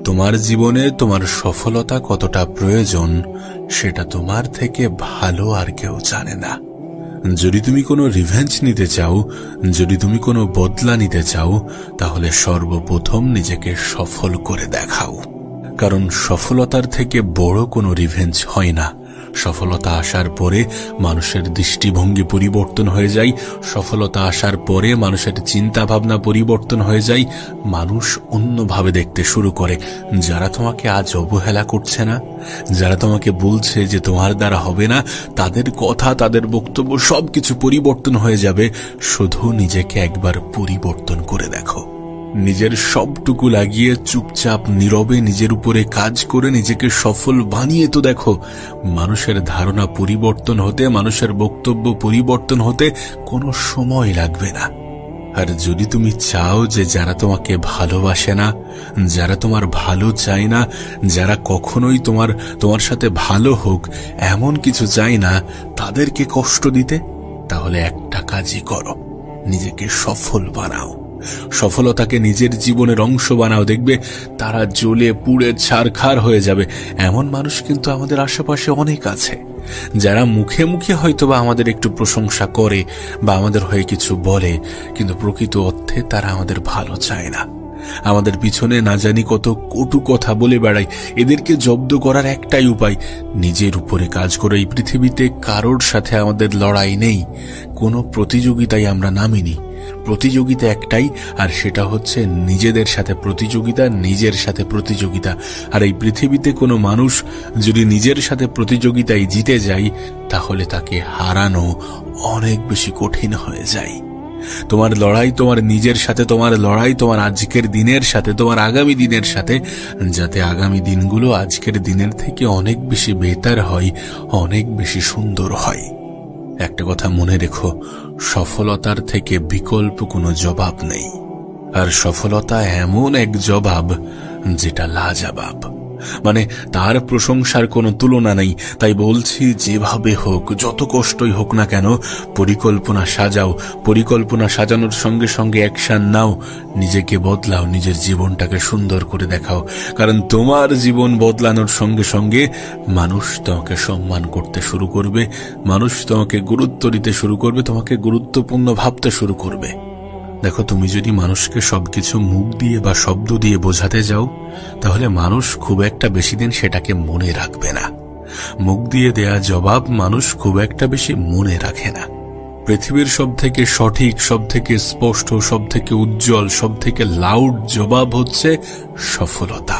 তোমার জীবনে তোমার সফলতা কতটা প্রয়োজন সেটা তোমার থেকে ভালো আর কেউ জানে না। যদি তুমি কোনো রিভেঞ্জ নিতে চাও, যদি তুমি কোনো বদলা নিতে চাও, তাহলে সর্বপ্রথম নিজেকে সফল করে দেখাও। কারণ সফলতার থেকে বড় কোনো রিভেঞ্জ হয় না। সফলতা আসার পরে মানুষের দৃষ্টিভঙ্গি পরিবর্তন হয়ে যায়, সফলতা আসার পরে মানুষের চিন্তা ভাবনা পরিবর্তন হয়ে যায়, মানুষ অন্যভাবে দেখতে শুরু করে। যারা তোমাকে আজ অবহেলা করছে না, যারা তোমাকে বলছে যে তোমার দ্বারা হবে না, তাদের কথা, তাদের বক্তব্য সবকিছু পরিবর্তন হয়ে যাবে। শুধু নিজেকে একবার পরিবর্তন করে দেখো। নিজের সবটুকু লাগিয়ে চুপচাপ নীরবে নিজের উপরে কাজ করে নিজেকে সফল বানিয়ে তো দেখো। মানুষের ধারণা পরিবর্তন হতে, মানুষের বক্তব্য পরিবর্তন হতে কোনো সময় লাগবে না। আর যদি তুমি চাও যে যারা তোমাকে ভালোবাসে না, যারা তোমার ভালো চায় না, যারা কখনোই তোমার সাথে ভালো হোক এমন কিছু চায় না, তাদেরকে কষ্ট দিতে, তাহলে একটা কাজই করো, নিজেকে সফল বানাও। সফলতাকে নিজের জীবনের অংশ বানাও। দেখবে তারা জ্বলে পুড়ে ছারখার হয়ে যাবে। এমন মানুষ কিন্তু আমাদের আশেপাশে অনেক আছে, যারা মুখে মুখে হয়তোবা আমাদের একটু প্রশংসা করে বা আমাদের হয়ে কিছু বলে, কিন্তু প্রকৃত অর্থে তারা আমাদের ভালো চায় না। আমাদের পিছনে না জানি কত কটু কথা বলে বেড়ায়। এদেরকে জব্দ করার একটাই উপায়, নিজের উপরে কাজ করে। এই পৃথিবীতে কারোর সাথে আমাদের লড়াই নেই, কোনো প্রতিযোগিতায় আমরা নামিনি। প্রতিযোগিতা একটাই, আর সেটা হচ্ছে নিজেদের সাথে প্রতিযোগিতা, নিজের সাথে প্রতিযোগিতা। আর এই পৃথিবীতে কোনো মানুষ যদি নিজের সাথে প্রতিযোগিতায় জিতে যায়, তাহলে তাকে হারানো অনেক বেশি কঠিন হয়ে যায়। তোমার লড়াই তোমার নিজের সাথে, তোমার লড়াই তোমার আজকের দিনের সাথে, তোমার আগামী দিনের সাথে, যাতে আগামী দিনগুলো আজকের দিনের থেকে অনেক বেশি বেটার হয়, অনেক বেশি সুন্দর হয়। একটা কথা মনে রেখো, সফলতার থেকে বিকল্প কোনো জবাব নেই। আর সফলতা এমন এক জবাব যেটা লাজবাব, মানে তার প্রশংসার কোনো তুলনা নেই। তাই বলছি, যেভাবে হোক, যত কষ্টই হোক না কেন, পরিকল্পনা সাজাও। পরিকল্পনা সাজানোর সঙ্গে সঙ্গে অ্যাকশন নাও। নিজেকে বদলাও, নিজের জীবনটাকে সুন্দর করে দেখাও। কারণ তোমার জীবন বদলানোর সঙ্গে সঙ্গে মানুষ তোমাকে সম্মান করতে শুরু করবে, মানুষ তোমাকে গুরুত্ব দিতে শুরু করবে, তোমাকে গুরুত্বপূর্ণ ভাবতে শুরু করবে। দেখো, তুমি যদি মানুষকে সবকিছু মুখ দিয়ে বা শব্দ দিয়ে বোঝাতে যাও, তাহলে মানুষ খুব একটা বেশি দিন সেটাকে মনে রাখবে না। মুখ দিয়ে দেয়া জবাব মানুষ খুব একটা বেশি মনে রাখে না। পৃথিবীর সব থেকে সঠিক, সব থেকে স্পষ্ট, সব থেকে উজ্জ্বল, সব থেকে লাউড জবাব হচ্ছে সফলতা।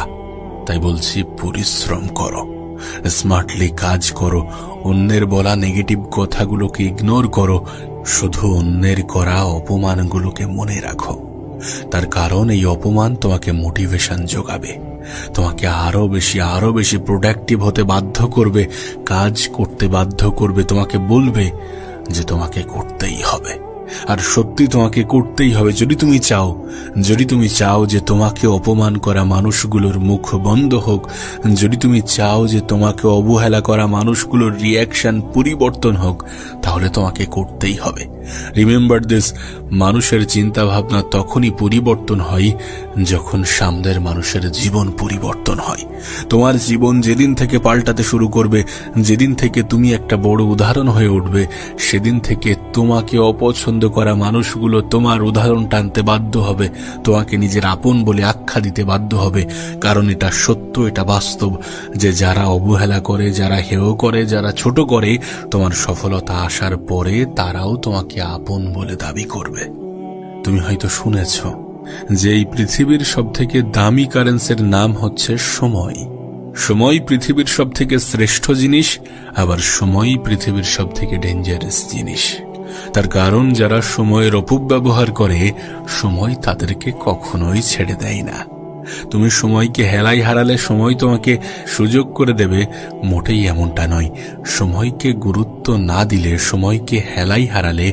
তাই বলছি, পরিশ্রম করো, স্মার্টলি কাজ করো, অন্যের বলা নেগেটিভ কথাগুলোকে ইগনোর করো, শুধু অন্যের করা অপমানগুলোকে মনে রাখো। তার কারণ এই অপমান তোমাকে মোটিভেশন যোগাবে, তোমাকে আরো বেশি প্রোডাক্টিভ হতে বাধ্য করবে, কাজ করতে বাধ্য করবে, তোমাকে বলবে যে তোমাকে করতেই হবে। আর সত্যি তোমাকে করতেই হবে। যদি তুমি চাও যে তোমাকে অপমান করা মানুষগুলোর মুখ বন্ধ হোক, যদি তুমি চাও যে তোমাকে অবহেলা করা মানুষগুলোর রিয়াকশন পরিবর্তন হোক, তাহলে তোমাকে করতেই হবে। রিমেম্বার দিস, মানুষের চিন্তা ভাবনা তখনই পরিবর্তন হয় যখন সামনের মানুষের জীবন পরিবর্তন হয়। তোমার জীবন যেদিন থেকে পাল্টাতে শুরু করবে, যেদিন থেকে তুমি একটা বড় উদাহরণ হয়ে উঠবে, সেদিন থেকে তোমাকে অপছন্দ করা মানুষগুলো তোমার উদাহরণ টানতে বাধ্য হবে, তোমাকে নিজের আপন বলে আখ্যা দিতে বাধ্য হবে। কারণ এটা সত্য, এটা বাস্তব, যে যারা অবহেলা করে, যারা হেয় করে, যারা ছোট করে, তোমার সফলতা আসার পরে তারাও তোমাকে আপন বলে দাবি করবে। তুমি হয়তো শুনেছ যে এই পৃথিবীর সব থেকে দামি কারেন্সির নাম হচ্ছে সময়। সময় পৃথিবীর সব থেকে শ্রেষ্ঠ জিনিস, আবার সময় পৃথিবীর সব থেকে ডেঞ্জারাস জিনিস। তার কারণ যারা সময়ের অপব্যবহার করে, সময় তাদেরকে কখনোই ছেড়ে দেয় না। তুমি সময়কে হেলাই হারালে সময় তোমাকে সুযোগ করে দেবে, মোটেই এমনটা নয়। সময়কে গুরুত্ব না দিলে, সময়কে হেলাই হারালে,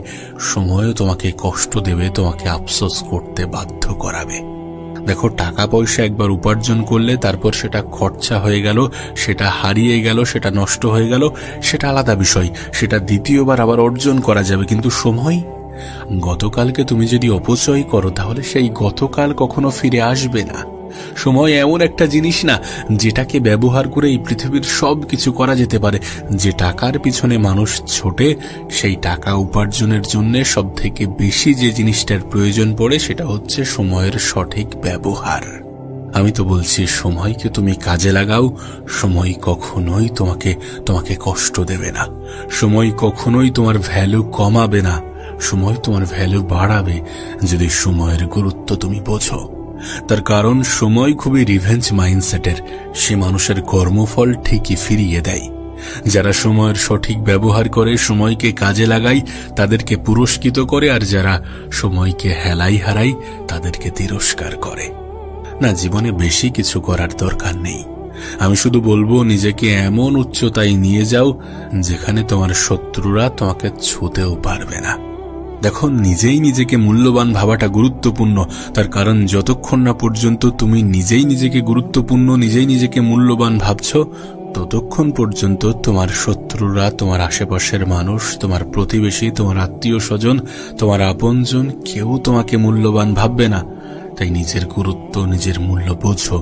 সময়ও তোমাকে কষ্ট দেবে, তোমাকে আফসোস করতে বাধ্য করাবে। দেখো, টাকা পয়সা একবার উপার্জন করলে তারপর সেটা খরচা হয়ে গেল, সেটা হারিয়ে গেল, সেটা নষ্ট হয়ে গেল, সেটা আলাদা বিষয়, সেটা দ্বিতীয়বার আবার অর্জন করা যাবে। কিন্তু সময়, গতকালকে তুমি যদি অপচয় করো, তাহলে সেই গতকাল কখনো ফিরে আসবে না। সময় এমন একটা জিনিস না যেটাকে ব্যবহার করে এই পৃথিবীর সব কিছু করা যেতে পারে। যে টাকার পিছনে মানুষ ছোটে, সেই টাকা উপার্জনের জন্য সব থেকে বেশি যে জিনিসটার প্রয়োজন পড়ে সেটা হচ্ছে সময়ের সঠিক ব্যবহার। আমি তো বলছি, সময়কে তুমি কাজে লাগাও। সময় কখনোই তোমাকে কষ্ট দেবে না। সময় কখনোই তোমার ভ্যালু কমাবে না। সময় তোমার ভ্যালু বাড়াবে যদি সময়ের গুরুত্ব তুমি বোঝো। তার কারণ সময় খুবই রিভেঞ্জ মাইন্ডসেটের। সে মানুষের কর্মফল ঠিকই ফিরিয়ে দেয়। যারা সময়ের সঠিক ব্যবহার করে, সময়কে কাজে লাগায়, তাদেরকে পুরস্কৃত করে, আর যারা সময়কে হেলাই হারায় তাদেরকে তিরস্কার করে। না, জীবনে বেশি কিছু করার দরকার নেই। আমি শুধু বলবো, নিজেকে এমন উচ্চতায় নিয়ে যাও যেখানে তোমার শত্রুরা তোমাকে ছুঁতেও পারবে না। দেখো, নিজেই নিজেকে মূল্যবান ভাবাটা গুরুত্বপূর্ণ। তার কারণ যতক্ষণ না পর্যন্ত তুমি নিজেই নিজেকে গুরুত্বপূর্ণ, নিজেই নিজেকে মূল্যবান ভাবছ, ততক্ষণ পর্যন্ত তোমার শত্রুরা, তোমার আশেপাশের মানুষ, তোমার প্রতিবেশী, তোমার আত্মীয় স্বজন, তোমার আপনজন কেউ তোমাকে মূল্যবান ভাববে না। তাই নিজের গুরুত্ব, নিজের মূল্য বোঝো।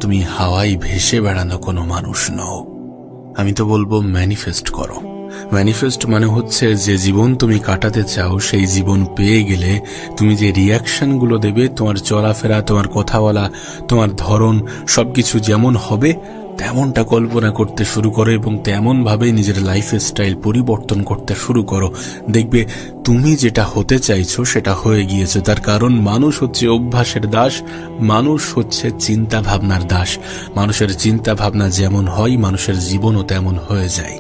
তুমি হাওয়ায় ভেসে বেড়ানো কোনো মানুষ নও। আমি তো বলবো, ম্যানিফেস্ট করো। ম্যানিফেস্ট মানে হচ্ছে যে জীবন তুমি কাটাতে চাও, সেই জীবন পেয়ে গেলে তুমি যে রিয়াকশনগুলো দেবে, তোমার চলাফেরা, তোমার কথা বলা, তোমার ধরন, সবকিছু যেমন হবে তেমনটা কল্পনা করতে শুরু করো এবং তেমন ভাবে নিজের লাইফ স্টাইল পরিবর্তন করতে শুরু করো। দেখবে তুমি যেটা হতে চাইছো সেটা হয়ে গিয়েছে। তার কারণ মানুষ হচ্ছে অভ্যাসের দাস, মানুষ হচ্ছে চিন্তা ভাবনার দাস। মানুষের চিন্তা ভাবনা যেমন হয়, মানুষের জীবনও তেমন হয়ে যায়।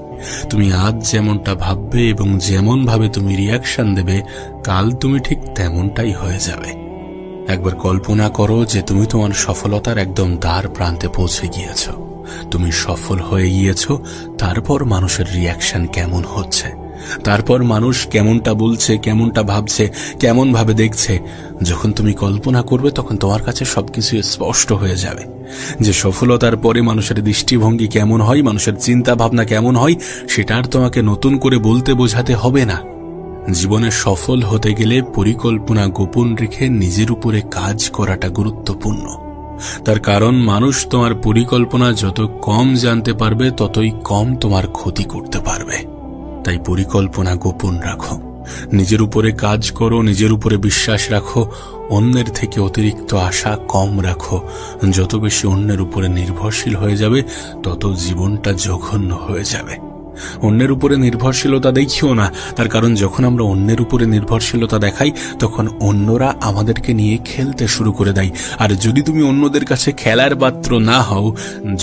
তুমি আজ যেমনটা ভাববে এবং যেমন ভাবে তুমি রিয়াকশন দেবে, কাল তুমি ঠিক তেমনটাই হয়ে যাবে। একবার কল্পনা করো যে তুমি তোমার সফলতার একদম দ্বার প্রান্তে পৌঁছে গিয়েছো, তুমি সফল হয়ে গিয়েছো। তারপর মানুষের রিয়াকশন কেমন হচ্ছে, তারপর মানুষ কেমনটা বলছে, কেমনটা ভাবছে, কেমন ভাবে দেখছে। যখন তুমি কল্পনা করবে তখন তোমার কাছে সবকিছু স্পষ্ট হয়ে যাবে যে সফলতার পরে মানুষের দৃষ্টিভঙ্গি কেমন হয়, মানুষের চিন্তা ভাবনা কেমন হয়, সেটা আর তোমাকে নতুন করে বলতে বোঝাতে হবে না। জীবনে সফল হতে গেলে পরিকল্পনা গোপন রেখে নিজের উপরে কাজ করাটা গুরুত্বপূর্ণ। তার কারণ মানুষ তোমার পরিকল্পনা যত কম জানতে পারবে, ততই কম তোমার ক্ষতি করতে পারবে। তাই পরিকল্পনা গোপন রাখো, নিজের উপরে কাজ করো, নিজের উপরে বিশ্বাস রাখো, অন্যের থেকে অতিরিক্ত আশা কম রাখো। যত বেশি অন্যের উপরে নির্ভরশীল হয়ে যাবে, তত জীবনটা জঘন্য হয়ে যাবে। অন্যের উপরে নির্ভরশীলতা দেখিও না। তার কারণ যখন আমরা অন্যের উপরে নির্ভরশীলতা দেখাই, তখন অন্যরা আমাদেরকে নিয়ে খেলতে শুরু করে দেয়। আর যদি তুমি অন্যদের কাছে খেলার পাত্র না হও,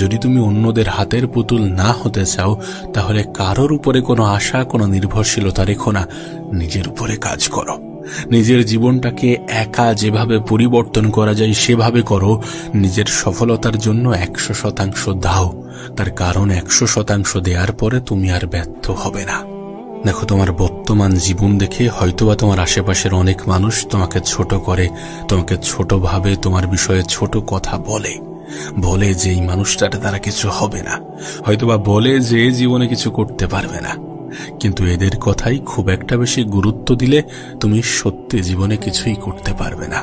যদি তুমি অন্যদের হাতের পুতুল না হতে চাও, তাহলে কারোর উপরে কোনো আশা, কোনো নির্ভরশীলতা রেখো না। নিজের উপরে কাজ করো। নিজের জীবনটাকে একা যেভাবে পরিবর্তন করা যায় সেভাবে করো। নিজের সফলতার জন্য 100% দাও। তার কারণ 100% দেওয়ার পরে তুমি আর ব্যর্থ হবে না। দেখো, তোমার বর্তমান জীবন দেখে হয়তোবা তোমার আশেপাশের অনেক মানুষ তোমাকে ছোট করে, তোমাকে ছোট ভাবে, তোমার বিষয়ে ছোট কথা বলে যে এই মানুষটার দ্বারা কিছু হবে না, হয়তোবা বলে যে জীবনে কিছু করতে পারবে না। কিন্তু এদের কথাই খুব একটা বেশি গুরুত্ব দিলে তুমি সত্যি জীবনে কিছুই করতে পারবে না।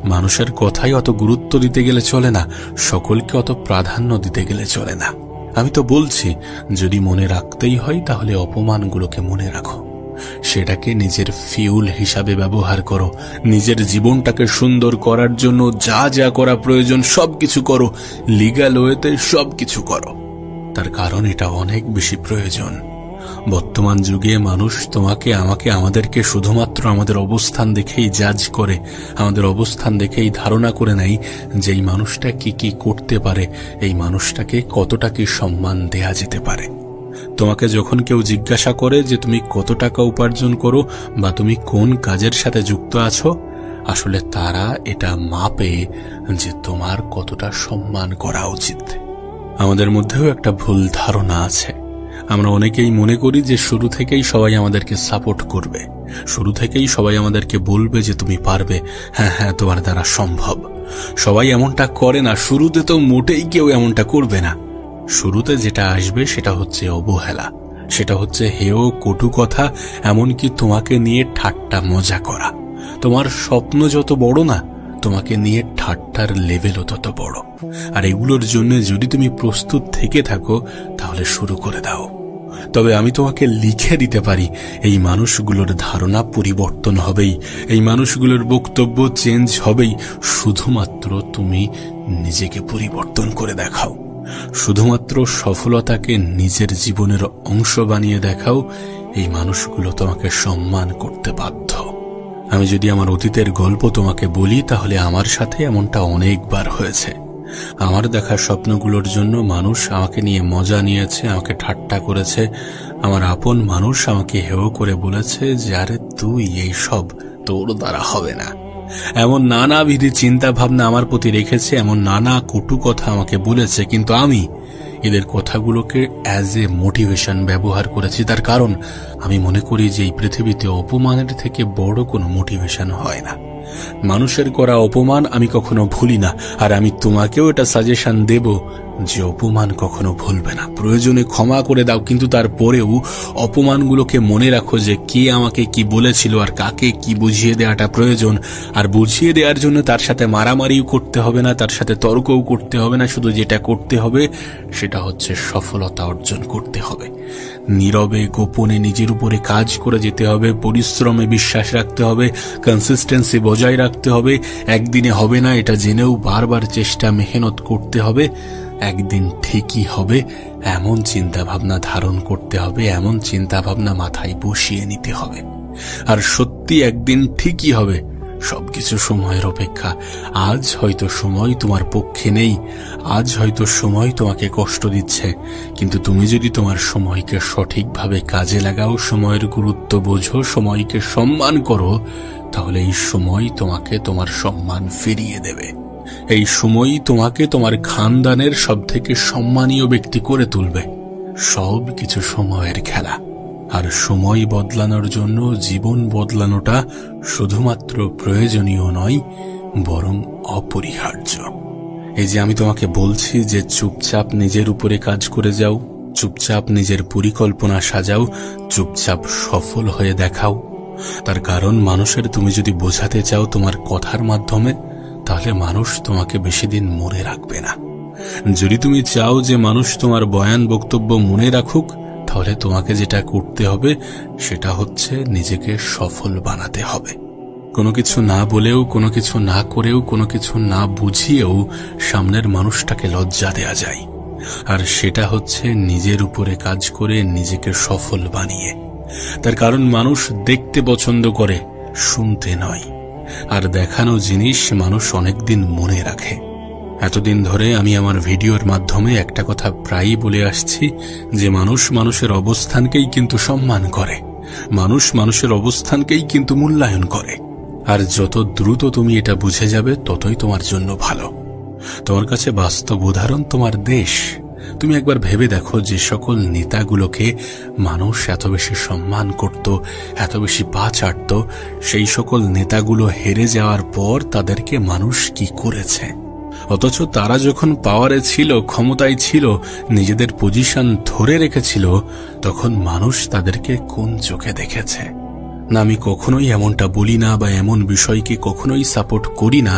মানুষের কথাই অত গুরুত্ব দিতে গেলে চলে না, সকলকে অত প্রাধান্য দিতে গেলে চলে না। আমি তো বলছি, যদি মনে রাখতেই হয় তাহলে অপমানগুলোকে মনে রাখো, সেটাকে নিজের ফিউল হিসাবে ব্যবহার করো। নিজের জীবনটাকে সুন্দর করার জন্য যা যা করা প্রয়োজন সবকিছু করো, লিগ্যাল ওয়েতে সবকিছু করো। তার কারণ এটা অনেক বেশি প্রয়োজন। বর্তমান যুগে মানুষ তোমাকে, আমাকে, আমাদেরকে শুধুমাত্র আমাদের অবস্থান দেখেই জাজ করে, আমাদের অবস্থান দেখেই ধারণা করে নেয় যে এই মানুষটা কি কি করতে পারে, এই মানুষটাকে কতটা কি সম্মান দেয়া যেতে পারে। তোমাকে যখন কেউ জিজ্ঞাসা করে যে তুমি কত টাকা উপার্জন করো বা তুমি কোন কাজের সাথে যুক্ত আছো, আসলে তারা এটা মাপে যে তোমার কতটা সম্মান করা উচিত। আমাদের মধ্যেও একটা ভুল ধারণা আছে। আমরা অনেকেই মনে করি যে শুরু থেকেই সবাই আমাদেরকে সাপোর্ট করবে, শুরু থেকেই সবাই আমাদেরকে বলবে যে তুমি পারবে, হ্যাঁ হ্যাঁ তোমার দ্বারা সম্ভব। সবাই এমনটা করে না, শুরুতে তো মোটেই কেউ এমনটা করবে না। শুরুতে যেটা আসবে সেটা হচ্ছে অবহেলা, সেটা হচ্ছে হেয়, কটু কথা, এমনকি তোমাকে নিয়ে ঠাট্টা মজা করা। তোমার স্বপ্ন যত বড় না, তোমাকে নিয়ে ঠাট্টার লেভেলও তত বড়। আর এগুলোর জন্য যদি তুমি প্রস্তুত থেকে থাকো তাহলে শুরু করে দাও। তবে আমি তোমাকে লিখে দিতে পারি, এই মানুষগুলোর ধারণা পরিবর্তন হবেই, এই মানুষগুলোর বক্তব্য চেঞ্জ হবেই, শুধুমাত্র তুমি নিজেকে পরিবর্তন করে দেখাও। শুধুমাত্র সফলতাকে নিজের জীবনের অংশ বানিয়ে দেখাও, এই মানুষগুলো তোমাকে সম্মান করতে বাধ্য। আমি যদি আমার অতীতের গল্প তোমাকে বলি তাহলে আমার সাথে এমনটা অনেকবার হয়েছে। আমার দেখা স্বপ্নগুলোর জন্য মানুষ আমাকে নিয়ে মজা নিয়েছে, আমাকে ঠাট্টা করেছে। আমার আপন মানুষ আমাকে হেয় করে বলেছে যে আরে তুই এই সব তোর দ্বারা হবে না। এমন নানাবিধ চিন্তা ভাবনা আমার প্রতি রেখেছে, এমন নানা কটু কথা আমাকে বলেছে, কিন্তু আমি এদের কথাগুলোকে অ্যাজ এ মোটিভেশন ব্যবহার করেছি। তার কারণ আমি মনে করি যে এই পৃথিবীতে অপমানের থেকে বড় কোনো মোটিভেশন হয় না। মানুষের করা অপমান আমি কখনো ভুলি না, আর আমি তোমাকেও এটা সাজেশন দেব যে অপমান কখনো ভুলবে না। প্রয়োজনে ক্ষমা করে দাও, কিন্তু তারপরেও অপমানগুলোকে মনে রাখো যে কে আমাকে কি বলেছিল আর কাকে কি বুঝিয়ে দেওয়াটা প্রয়োজন। আর বুঝিয়ে দেওয়ার জন্য তার সাথে মারামারিও করতে হবে না, তার সাথে তর্কও করতে হবে না। শুধু যেটা করতে হবে সেটা হচ্ছে সফলতা অর্জন করতে হবে। নীরবে গোপনে নিজের উপরে কাজ করে যেতে হবে, পরিশ্রমে বিশ্বাস রাখতে হবে, কনসিস্টেন্সি বজায় রাখতে হবে। একদিনে হবে না এটা জেনেও বারবার চেষ্টা মেহনত করতে হবে। একদিন ঠিকই হবে এমন চিন্তা ভাবনা ধারণ করতে হবে, এমন চিন্তা ভাবনা মাথায় বসিয়ে নিতে হবে। আর সত্যি একদিন ঠিকই হবে। সবকিছু সময়ের অপেক্ষা। আজ হয়তো সময় তোমার পক্ষে নেই, আজ হয়তো সময় তোমাকে কষ্ট দিচ্ছে, কিন্তু তুমি যদি তোমার সময়কে সঠিকভাবে কাজে লাগাও, সময়ের গুরুত্ব বোঝো, সময়কে সম্মান করো, তাহলে এই সময় তোমাকে তোমার সম্মান ফিরিয়ে দেবে। এই সময়ই তোমাকে তোমার খানদানের সবথেকে সম্মানীয় ব্যক্তি করে তুলবে। সব কিছু সময়ের খেলা। আর সময় বদলানোর জন্য জীবন বদলানোটা শুধুমাত্র প্রয়োজনীয় নয়, বরং অপরিহার্য। এই যে আমি তোমাকে বলছি যে চুপচাপ নিজের উপরে কাজ করে যাও, চুপচাপ নিজের পরিকল্পনা সাজাও, চুপচাপ সফল হয়ে দেখাও। তার কারণ মানুষের তুমি যদি বোঝাতে চাও তোমার কথার মাধ্যমে, তাহলে মানুষ তোমাকে বেশি দিন মনে রাখবে না। যদি তুমি চাও যে মানুষ তোমার বয়ান বক্তব্য মনে রাখুক, তাহলে তোমাকে যেটা করতে হবে সেটা হচ্ছে নিজেকে সফল বানাতে হবে। কোনো কিছু না বলেও, কোনো কিছু না করেও, কোনো কিছু না বুঝিয়েও সামনের মানুষটাকে লজ্জা দেয়া যায়। আর সেটা হচ্ছে নিজের উপরে কাজ করে নিজেকে সফল বানিয়ে। তার কারণ মানুষ দেখতে পছন্দ করে, শুনতে নয়। আর দেখানো জিনিস মানুষ অনেকদিন মনে রাখে। এতদিন ধরে আমি আমার ভিডিওর মাধ্যমে একটা কথা প্রায়ই বলে আসছি যে মানুষ মানুষের অবস্থানকেই কিন্তু সম্মান করে, মানুষ মানুষের অবস্থানকেই কিন্তু মূল্যায়ন করে। আর যত দ্রুত তুমি এটা বুঝে যাবে ততই তোমার জন্য ভালো। তোমার কাছে বাস্তব উদাহরণ তোমার দেশ। তুমি একবার ভেবে দেখো যে সকল নেতাগুলোকে মানুষ এত বেশি সম্মান করত, এত বেশি পা চাটত, সেই সকল নেতাগুলো হেরে যাওয়ার পর তাদেরকে মানুষ কি করেছে। অথচ তারা যখন পাওয়ারে ছিল, ক্ষমতায় ছিল, নিজেদের পজিশন ধরে রেখেছিল, তখন মানুষ তাদেরকে কোন চোখে দেখেছে। না, আমি কখনোই এমনটা বলি না বা এমন বিষয়কে কখনোই সাপোর্ট করি না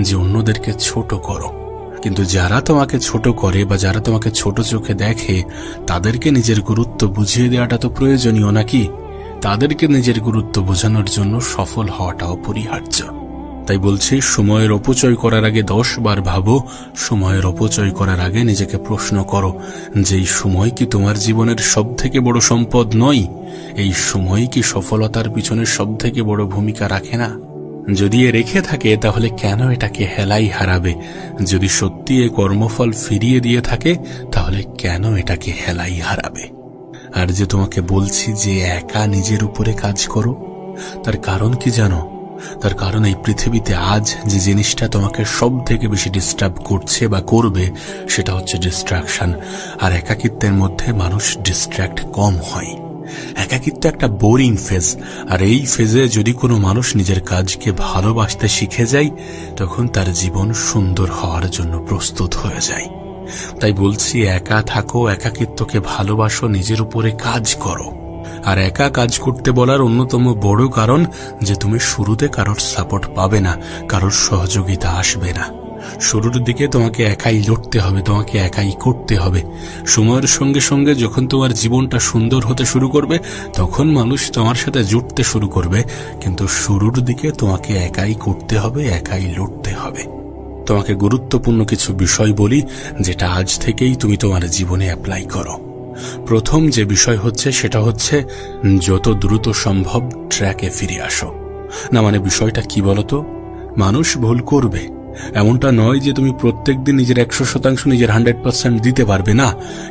যে অন্যদেরকে ছোট করো। কিন্তু যারা তোমাকে ছোট করে বা যারা তোমাকে ছোট চোখে দেখে, তাদেরকে নিজের গুরুত্ব বুঝিয়ে দেওয়াটা তো প্রয়োজনীয় নাকি? তাদেরকে নিজের গুরুত্ব বোঝানোর জন্য সফল হওয়াটা অপরিহার্য। তাই বলছি, সময়ের অপচয় করার আগে 10 বার ভাবো। সময়ের অপচয় করার আগে নিজেকে প্রশ্ন করো যে এই সময় কি তোমার জীবনের সবথেকে বড় সম্পদ নয়? এই সময় কি সফলতার পিছনে সবথেকে বড় ভূমিকা রাখে না? যদি এ রেখে থাকে তাহলে কেন এটাকে হেলাই হারাবে? যদি সত্যি এ কর্মফল ফিরিয়ে দিয়ে থাকে তাহলে কেন এটাকে হেলাই হারাবে? আর যে তোমাকে বলছি যে একা নিজের উপরে কাজ করো, তার কারণ কি জানো? তার কারণ এই পৃথিবীতে আজ যে জিনিসটা তোমাকে সব থেকে বেশি ডিস্টার্ব করছে বা করবে সেটা হচ্ছে ডিস্ট্রাকশন। আর একাকিত্বের মধ্যে মানুষ ডিস্ট্র্যাক্ট কম হয়। একাকিত্ব একটা বোরিং ফেজ, আর এই ফেজে যদি কোনো মানুষ নিজের কাজকে ভালোবাসতে শিখে যায় তখন তার জীবন সুন্দর হওয়ার জন্য প্রস্তুত হয়ে যায়। তাই বলছি, একা থাকো, একাকিত্বকে ভালোবাসো, নিজের উপরে কাজ করো। আর একা কাজ করতে বলার অন্যতম বড় কারণ যে তুমি শুরুতে কারোর সাপোর্ট পাবে না, কারোর সহযোগিতা আসবে না। শুরুর দিকে তোমাকে একাই লড়তে হবে, তোমাকে একাই করতে হবে। সময়ের সঙ্গে সঙ্গে যখন তোমার জীবনটা সুন্দর হতে শুরু করবে তখন মানুষ তোমার সাথে জুটতে শুরু করবে, কিন্তু শুরুর দিকে তোমাকে একাই করতে হবে, একাই লড়তে হবে। তোমাকে গুরুত্বপূর্ণ কিছু বিষয় বলি যেটা আজ থেকেই তুমি তোমার জীবনে অ্যাপ্লাই করো। প্রথম যে বিষয় হচ্ছে সেটা হচ্ছে যত দ্রুত সম্ভব ট্র্যাকে ফিরে আসো। না মানে বিষয়টা কি বলতো, মানুষ ভুল করবে, এমনটা নয় যে তুমি প্রত্যেকদিন নিজের 100% নিজের 100% দিতে পারবে না।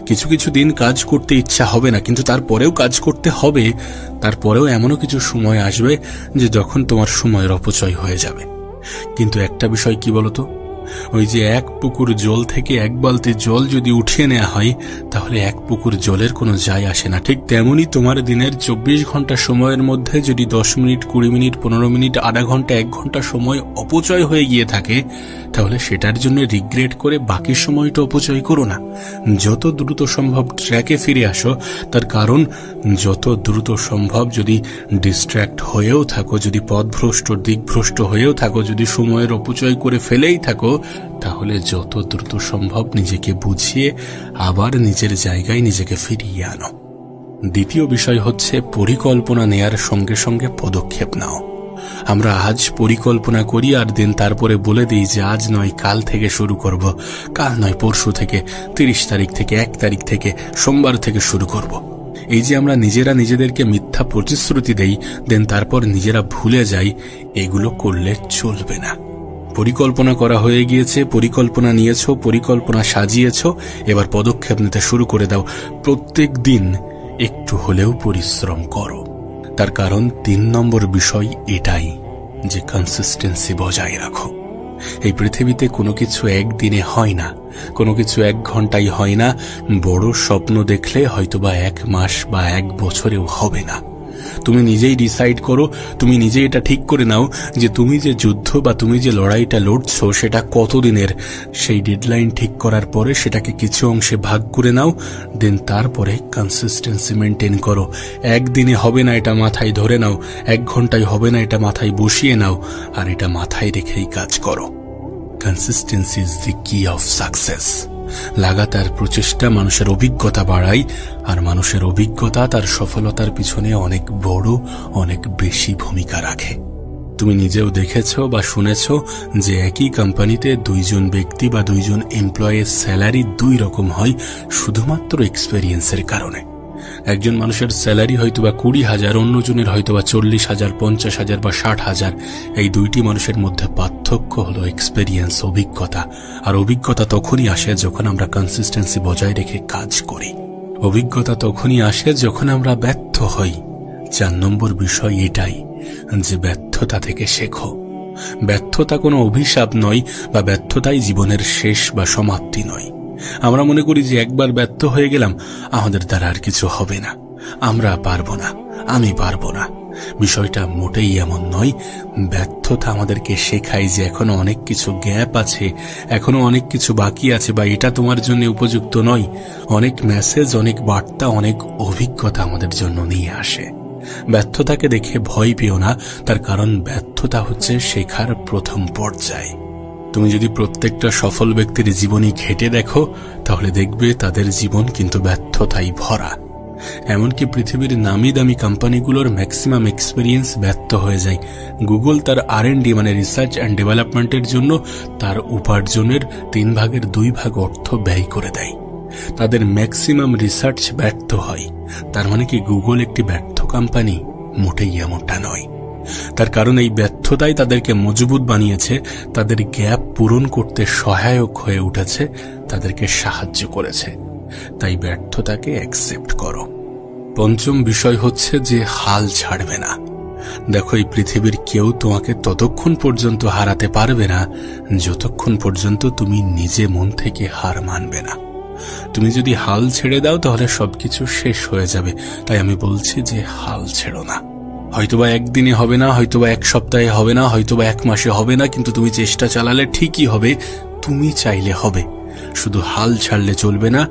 কিছু কিছু দিন কাজ করতে ইচ্ছা হবে না, কিন্তু তারপরেও কাজ করতে হবে। তারপরেও এমনও কিছু সময় আসবে যে যখন তোমার সময়ের অপচয় হয়ে যাবে। কিন্তু একটা বিষয় কি বলতো, ওই যে এক পুকুর জল থেকে এক বালতি জল যদি উঠিয়ে নেওয়া হয় তাহলে এক পুকুর জলের কোনো যায় আসে না। ঠিক তেমনি তোমার দিনের 24 ঘন্টা সময়ের মধ্যে যদি 10 মিনিট, 20 মিনিট, 15 মিনিট, আধা ঘন্টা, 1 ঘন্টা সময় অপচয় হয়ে গিয়ে থাকে তাহলে সেটার জন্য রিগ্রেট করে বাকি সময়টা অপচয় করো না। যত দ্রুত সম্ভব ট্র্যাকে ফিরে আসো। তার কারণ যত দ্রুত সম্ভব যদি ডিস্ট্র্যাক্ট হয়েও থাকো, যদি পথভ্রষ্ট, দিকভ্রষ্ট হয়েও থাকো, যদি সময়ের অপচয় করে ফেলেই থাকো, তাহলে যত দ্রুত সম্ভব নিজেকে বুঝিয়ে আবার নিজের জায়গায় নিজেকে ফিরিয়ে আনো। দ্বিতীয় বিষয় হচ্ছে পরিকল্পনা নেয়ার সঙ্গে সঙ্গে পদক্ষেপ নাও। আমরা আজ পরিকল্পনা করি আর দিন তারপরে বলে দিই যে আজ নয় কাল থেকে শুরু করব, কাল নয় পরশু থেকে, 30 তারিখ থেকে, 1 তারিখ থেকে, সোমবার থেকে শুরু করব। এই যে আমরা নিজেরা নিজেদেরকে মিথ্যা প্রতিশ্রুতি দেই, দেন তারপর নিজেরা ভুলে যাই, এগুলো করলে চলবে না। পরিকল্পনা করা হয়ে গিয়েছে, পরিকল্পনা নিয়েছো, পরিকল্পনা সাজিয়েছো, এবার পদক্ষেপ নিতে শুরু করে দাও। প্রত্যেক দিন একটু হলেও পরিশ্রম করো। তার কারণ 3 নম্বর বিষয় এটাই যে কনসিস্টেন্সি বজায় রাখো। এই পৃথিবীতে কোনো কিছু একদিনে হয় না, কোনো কিছু 1 ঘন্টায় হয় না। বড় স্বপ্ন দেখলে হয়তোবা 1 মাস বা 1 বছরেও হবে না। তুমি নিজেই ডিসাইড করো, তুমি নিজেই এটা ঠিক করে নাও যে তুমি যে যুদ্ধ বা তুমি যে লড়াইটা লড়ছো সেটা কতদিনের। সেই ডেডলাইন ঠিক করার পরে সেটাকে কিছু অংশে ভাগ করে নাও, দেন তারপরে কনসিস্টেন্সি মেনটেন করো। একদিনে হবে না এটা মাথায় ধরে নাও, 1 ঘন্টায় হবে না এটা মাথায় বসিয়ে নাও, আর এটা মাথায় রেখেই কাজ করো। কনসিস্টেন্সি ইজ দি কি অফ সাকসেস। লাগাতার প্রচেষ্টা মানুষের অভিজ্ঞতা বাড়ায়, আর মানুষের অভিজ্ঞতা তার সফলতার পিছনে অনেক বড়, অনেক বেশি ভূমিকা রাখে। তুমি নিজেও দেখেছো বা শুনেছো যে একই কোম্পানিতে 2 জন ব্যক্তি বা 2 জন এমপ্লয়ের স্যালারি 2 রকম হয় শুধুমাত্র এক্সপেরিয়েন্সের কারণে। একজন মানুষের স্যালারি হয়তোবা 20,000, অন্যজনের হয়তোবা 40,000, 50,000 বা 60,000। এই 2টি মানুষের মধ্যে পার্থক্য হলো এক্সপেরিয়েন্স, অভিজ্ঞতা। আর অভিজ্ঞতা তখনই আসে যখন আমরা কনসিস্টেন্সি বজায় রেখে কাজ করি। অভিজ্ঞতা তখনই আসে যখন আমরা ব্যর্থ হই। 4 নম্বর বিষয় এটাই যে ব্যর্থতা থেকে শেখো। ব্যর্থতা কোনো অভিশাপ নয়, বা ব্যর্থতাই জীবনের শেষ বা সমাপ্তি নয়। আমরা মনে করি যে একবার ব্যর্থ হয়ে গেলাম, আমাদের দ্বারা আর কিছু হবে না, আমরা পারবো না, আমি পারবো না। বিষয়টা মোটেই এমন নয়। ব্যর্থতা আমাদেরকে শেখায় যে এখনো অনেক কিছু গ্যাপ আছে, এখনো অনেক কিছু বাকি আছে, বা এটা তোমার জন্য উপযুক্ত নয়। অনেক মেসেজ, অনেক বার্তা, অনেক অভিজ্ঞতা আমাদের জন্য নিয়ে আসে। ব্যর্থতাকে দেখে ভয় পেও না, তার কারণ ব্যর্থতা হচ্ছে শেখার প্রথম পর্যায়। তুমি যদি প্রত্যেকটা সফল ব্যক্তির জীবনী ঘেঁটে দেখো তাহলে দেখবে তাদের জীবন কিন্তু ব্যর্থতাই ভরা। এমনকি পৃথিবীর নামি দামি কোম্পানিগুলোর ম্যাক্সিমাম এক্সপেরিয়েন্স ব্যর্থ হয়ে যায়। গুগল তার R&D মানে রিসার্চ অ্যান্ড ডেভেলপমেন্টের জন্য তার উপার্জনের 3 ভাগের 2 ভাগ অর্থ ব্যয় করে দেয়। তাদের ম্যাক্সিমাম রিসার্চ ব্যর্থ হয়। তার মানে কি গুগল একটি ব্যর্থ কোম্পানি? মোটেই এমনটা নয়। তার কারণ এই ব্যর্থতাই তাদেরকে মজবুত বানিয়েছে, তাদের গ্যাপ পূরণ করতে সহায়ক হয়ে উঠেছে, তাদেরকে সাহায্য করেছে। তাই ব্যর্থতাকে অ্যাকসেপ্ট করো। 5ম বিষয় হচ্ছে যে হাল ছাড়বে না। দেখো, এই পৃথিবীর কেউ তোমাকে ততক্ষণ পর্যন্ত হারাতে পারবে না যতক্ষণ পর্যন্ত তুমি নিজে মন থেকে হার মানবে না। তুমি যদি হাল ছেড়ে দাও তাহলে সবকিছু শেষ হয়ে যাবে। তাই আমি বলছি যে হাল ছেড়ো না। হয়তোবা একদিনে হবে না, হয়তোবা 1 সপ্তাহে হবে না, হয়তোবা 1 মাসে হবে না, কিন্তু তুমি চেষ্টা চালালে ঠিকই হবে। তুমি চাইলে হবে। শুধু হাল ছাড়লে চলবে না,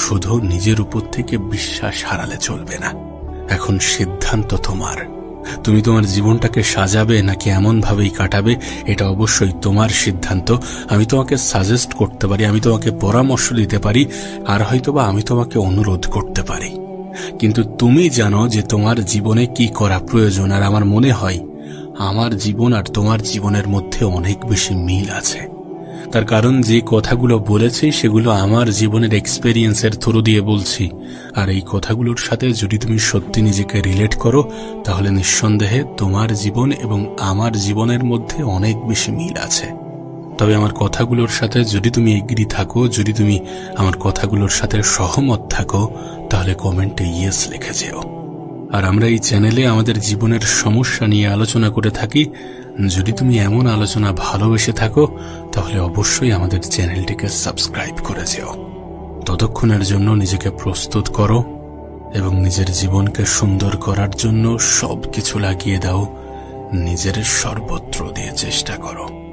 শুধু নিজের উপর থেকে বিশ্বাস হারালে চলবে না। এখন সিদ্ধান্ত তোমার। তুমি তোমার জীবনটাকে সাজাবে নাকি এমন ভাবেই কাটাবে, এটা অবশ্যই তোমার সিদ্ধান্ত। আমি তোমাকে সাজেস্ট করতে পারি, আমি তোমাকে পরামর্শ দিতে পারি, আর হয়তোবা আমি তোমাকে অনুরোধ করতে পারি, কিন্তু তুমি জানো যে তোমার জীবনে কি করা প্রয়োজন। আর আমার মনে হয় আমার জীবন আর তোমার জীবনের মধ্যে অনেক বেশি মিল আছে। তার কারণ যে কথাগুলো বলেছি সেগুলো আমার জীবনের এক্সপেরিয়েন্সের থ্রু দিয়ে বলছি, আর এই কথাগুলোর সাথে যদি তুমি সত্যি নিজেকে রিলেট করো তাহলে নিঃসন্দেহে তোমার জীবন এবং আমার জীবনের মধ্যে অনেক বেশি মিল আছে। তবে আমার কথাগুলোর সাথে যদি তুমি এগ্রি থাকো, যদি তুমি আমার কথাগুলোর সাথে সহমত থাকো, তাহলে কমেন্টে ইয়েস লিখে যেও। আর আমরা এই চ্যানেলে আমাদের জীবনের সমস্যা নিয়ে আলোচনা করে থাকি। যদি তুমি এমন আলোচনা ভালোবেসে থাকো তাহলে অবশ্যই আমাদের চ্যানেলটিকে সাবস্ক্রাইব করে যেও। ততক্ষণের জন্য নিজেকে প্রস্তুত করো এবং নিজের জীবনকে সুন্দর করার জন্য সবকিছু লাগিয়ে দাও, নিজের সর্বত্র দিয়ে চেষ্টা করো।